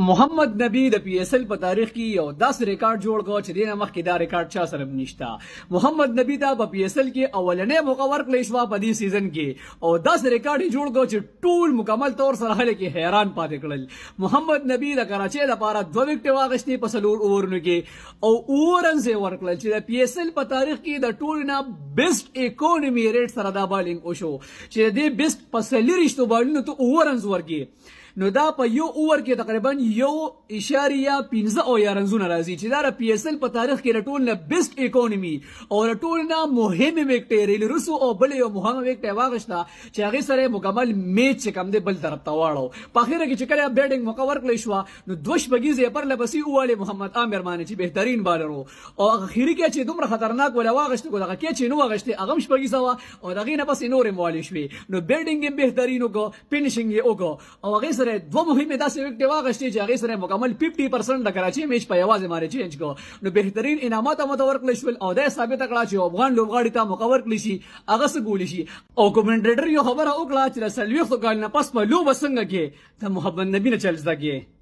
محمد نبی د پی اس ال په تاریخ کې یو داس ریکارډ جوړ کړ چې دینه مخکې دا ریکارډ چا سره نشتا. محمد نبی دا په پی اس ال کې اولنې موقع ورکړې شو په دې سیزن کې او داس ریکارډ جوړ کړ چې ټول مکمل طور سره خلک حیران پاتې کړل. محمد نبی د کراچۍ لپاره 2 وکټ واغښتې په سلور اوورونو کې او اورنز ورکړل چې د پی اس ال په تاریخ کې د ټول نه بیسټ اکونومي ریټ سره دا بالینګ وشو چې د بیسټ په سلیریشتو بالونو ته اورنز ورګي. نو دا په یو اوور کې تقریبا 1.15 او یا رنزونه راځي چې دا د پی اس ال په تاریخ کې ټول نه بیسټ اکونومي او ټول نه مهمه وکټ رسو او بل یو مهمه وکټ واغښتا چې هغه سره مکمل میچ کم دی بل طرف ته واړو. په اخر کې چې کله بیټینګ موقع ورکړل شو نو دوش بګیزه پر لبسي اواله محمد عامر مانی چې بهترین بالر او اخیری کې چې دومره خطرناک ولا واغښت کوله کې چې نو واغښت هغه شپږیزه او دغه نه بس نور موالي شوی نو بیټینګ هم بهترین او فینیشینګ یې او هغه سره دو مهمه داسې وکټ واغښتې چې هغه سره مکمل 50% د کراچۍ میچ په یوازې ماره چینج کو. نو بهترین انعامات هم ورکړل شول او دا ثابت کړه چې افغان لوبغاړي ته موقع ورکړي شي هغه څه ګول شي. او کومنټیټر یو خبره وکړه چې د سلويخت کال نه پس په لوب څنګه کې د محمد نبی نه چل زده کې